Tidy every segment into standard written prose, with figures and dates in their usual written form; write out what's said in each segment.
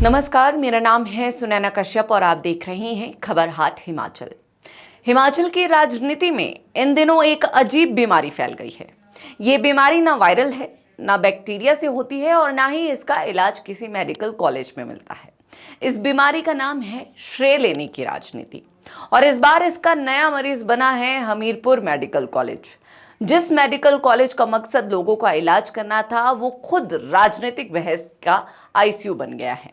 नमस्कार, मेरा नाम है सुनैना कश्यप और आप देख रहे हैं खबर हाट हिमाचल। हिमाचल की राजनीति में इन दिनों एक अजीब बीमारी फैल गई है। ये बीमारी ना वायरल है, ना बैक्टीरिया से होती है और ना ही इसका इलाज किसी मेडिकल कॉलेज में मिलता है। इस बीमारी का नाम है श्रेय लेने की राजनीति और इस बार इसका नया मरीज बना है हमीरपुर मेडिकल कॉलेज। जिस मेडिकल कॉलेज का मकसद लोगों का इलाज करना था, वो खुद राजनीतिक बहस का आईसीयू बन गया है।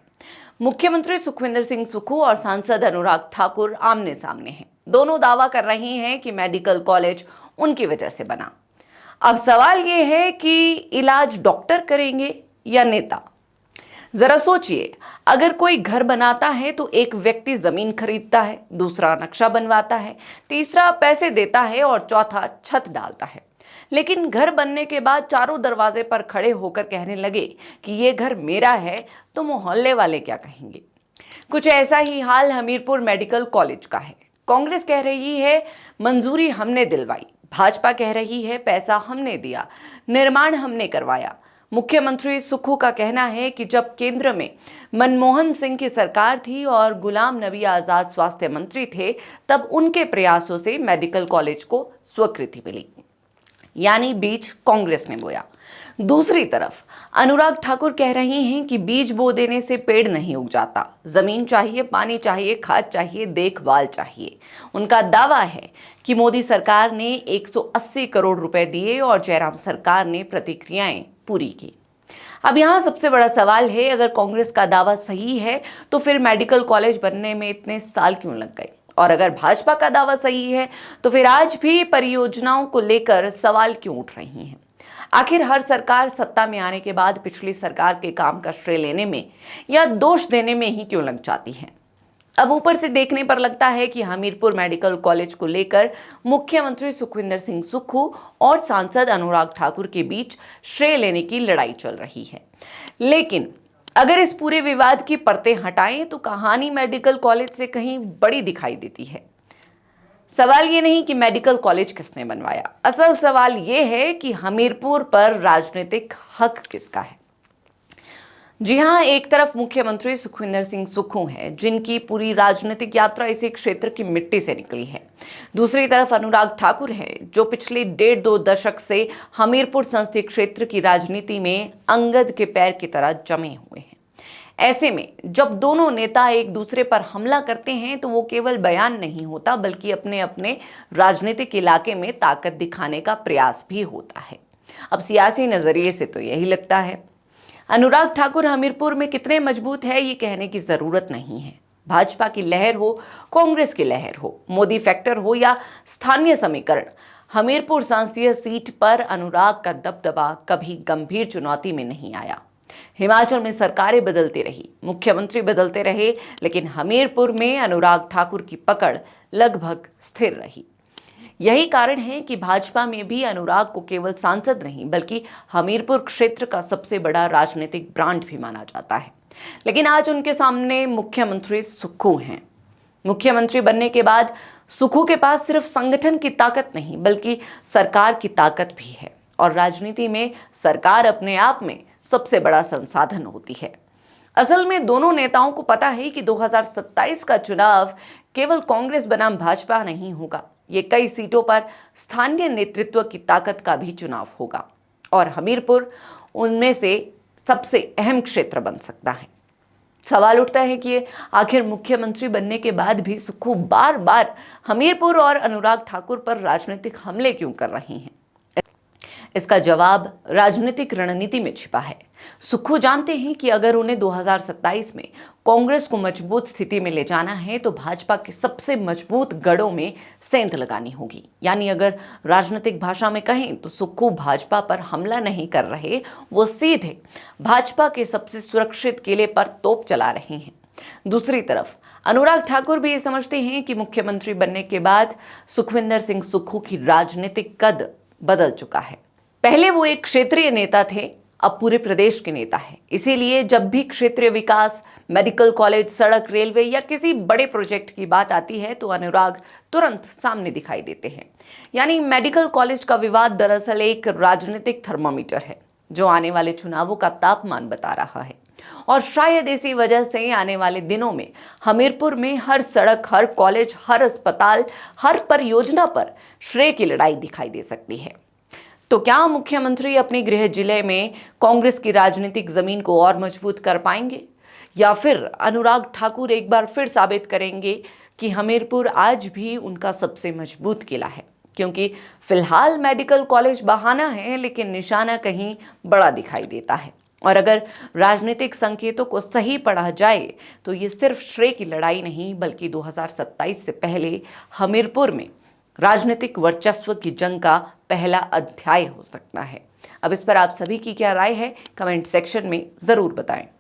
मुख्यमंत्री सुखविंदर सिंह सुक्खू और सांसद अनुराग ठाकुर आमने सामने हैं। दोनों दावा कर रहे हैं कि मेडिकल कॉलेज उनकी वजह से बना। अब सवाल यह है कि इलाज डॉक्टर करेंगे या नेता। जरा सोचिए, अगर कोई घर बनाता है तो एक व्यक्ति जमीन खरीदता है, दूसरा नक्शा बनवाता है, तीसरा पैसे देता है और चौथा छत डालता है। लेकिन घर बनने के बाद चारों दरवाजे पर खड़े होकर कहने लगे कि ये घर मेरा है, तो मोहल्ले वाले क्या कहेंगे। कुछ ऐसा ही हाल हमीरपुर मेडिकल कॉलेज का है। कांग्रेस कह रही है मंजूरी हमने दिलवाई, भाजपा कह रही है पैसा हमने दिया, निर्माण हमने करवाया। मुख्यमंत्री सुक्खू का कहना है कि जब केंद्र में मनमोहन सिंह की सरकार थी और गुलाम नबी आजाद स्वास्थ्य मंत्री थे, तब उनके प्रयासों से मेडिकल कॉलेज को स्वीकृति मिली, यानी बीज कांग्रेस ने बोया। दूसरी तरफ अनुराग ठाकुर कह रहे हैं कि बीज बो देने से पेड़ नहीं उग जाता, जमीन चाहिए, पानी चाहिए, खाद चाहिए, देखभाल चाहिए। उनका दावा है कि मोदी सरकार ने 180 करोड़ रुपए दिए और जयराम सरकार ने प्रतिक्रियाएं पूरी की। अब यहाँ सबसे बड़ा सवाल है, अगर कांग्रेस का दावा सही है तो फिर मेडिकल कॉलेज बनने में इतने साल क्यों लग गए, और अगर भाजपा का दावा सही है तो फिर आज भी परियोजनाओं को लेकर सवाल क्यों उठ रही हैं। आखिर हर सरकार सत्ता में आने के बाद पिछली सरकार के काम का श्रेय लेने में या दोष देने में ही क्यों लग जाती है। अब ऊपर से देखने पर लगता है कि हमीरपुर मेडिकल कॉलेज को लेकर मुख्यमंत्री सुखविंदर सिंह सुक्खू और सांसद अनुराग ठाकुर के बीच श्रेय लेने की लड़ाई चल रही है। लेकिन अगर इस पूरे विवाद की परतें हटाएं तो कहानी मेडिकल कॉलेज से कहीं बड़ी दिखाई देती है। सवाल ये नहीं कि मेडिकल कॉलेज किसने बनवाया, असल सवाल ये है कि हमीरपुर पर राजनीतिक हक किसका है। जी हां, एक तरफ मुख्यमंत्री सुखविंदर सिंह सुक्खू हैं, जिनकी पूरी राजनीतिक यात्रा इसी क्षेत्र की मिट्टी से निकली है। दूसरी तरफ अनुराग ठाकुर हैं, जो पिछले 1.5-2 दशक से हमीरपुर संसदीय क्षेत्र की राजनीति में अंगद के पैर की तरह जमे हुए हैं। ऐसे में जब दोनों नेता एक दूसरे पर हमला करते हैं तो वो केवल बयान नहीं होता, बल्कि अपने अपने राजनीतिक इलाके में ताकत दिखाने का प्रयास भी होता है। अब सियासी नजरिए से तो यही लगता है। अनुराग ठाकुर हमीरपुर में कितने मजबूत है ये कहने की जरूरत नहीं है। भाजपा की लहर हो, कांग्रेस की लहर हो, मोदी फैक्टर हो या स्थानीय समीकरण, हमीरपुर संसदीय सीट पर अनुराग का दबदबा कभी गंभीर चुनौती में नहीं आया। हिमाचल में सरकारें बदलती रही, मुख्यमंत्री बदलते रहे, लेकिन हमीरपुर में अनुराग ठाकुर की पकड़ लगभग स्थिर रही। यही कारण है कि भाजपा में भी अनुराग को केवल सांसद नहीं बल्कि हमीरपुर क्षेत्र का सबसे बड़ा राजनीतिक ब्रांड भी माना जाता है। लेकिन आज उनके सामने मुख्यमंत्री सुक्खू हैं। मुख्यमंत्री बनने के बाद सुक्खू के पास सिर्फ संगठन की ताकत नहीं बल्कि सरकार की ताकत भी है, और राजनीति में सरकार अपने आप में सबसे बड़ा संसाधन होती है। असल में दोनों नेताओं को पता है कि 2027 का चुनाव केवल कांग्रेस बनाम भाजपा नहीं होगा, ये कई सीटों पर स्थानीय नेतृत्व की ताकत का भी चुनाव होगा, और हमीरपुर उनमें से सबसे अहम क्षेत्र बन सकता है। सवाल उठता है कि आखिर मुख्यमंत्री बनने के बाद भी सुक्खू बार बार हमीरपुर और अनुराग ठाकुर पर राजनीतिक हमले क्यों कर रहे हैं। इसका जवाब राजनीतिक रणनीति में छिपा है। सुक्खू जानते हैं कि अगर उन्हें 2027 में कांग्रेस को मजबूत स्थिति में ले जाना है तो भाजपा के सबसे मजबूत गढ़ों में सेंध लगानी होगी। यानी अगर राजनीतिक भाषा में कहें तो सुक्खू भाजपा पर हमला नहीं कर रहे, वो सीधे भाजपा के सबसे सुरक्षित किले पर तोप चला रहे हैं। दूसरी तरफ अनुराग ठाकुर भी ये समझते हैं कि मुख्यमंत्री बनने के बाद सुखविंदर सिंह सुक्खू की राजनीतिक कद बदल चुका है। पहले वो एक क्षेत्रीय नेता थे, अब पूरे प्रदेश के नेता है। इसीलिए जब भी क्षेत्रीय विकास, मेडिकल कॉलेज, सड़क, रेलवे या किसी बड़े प्रोजेक्ट की बात आती है तो अनुराग तुरंत सामने दिखाई देते हैं। यानी मेडिकल कॉलेज का विवाद दरअसल एक राजनीतिक थर्मामीटर है जो आने वाले चुनावों का तापमान बता रहा है। और शायद इसी वजह से आने वाले दिनों में हमीरपुर में हर सड़क, हर कॉलेज, हर अस्पताल, हर परियोजना पर श्रेय की लड़ाई दिखाई दे सकती है। तो क्या मुख्यमंत्री अपने गृह जिले में कांग्रेस की राजनीतिक जमीन को और मजबूत कर पाएंगे, या फिर अनुराग ठाकुर एक बार फिर साबित करेंगे कि हमीरपुर आज भी उनका सबसे मजबूत किला है? क्योंकि फिलहाल मेडिकल कॉलेज बहाना है, लेकिन निशाना कहीं बड़ा दिखाई देता है। और अगर राजनीतिक संकेतों को सही पढ़ा जाए तो ये सिर्फ श्रेय की लड़ाई नहीं, बल्कि 2027 से पहले हमीरपुर में राजनीतिक वर्चस्व की जंग का पहला अध्याय हो सकता है। अब इस पर आप सभी की क्या राय है, कमेंट सेक्शन में जरूर बताएं।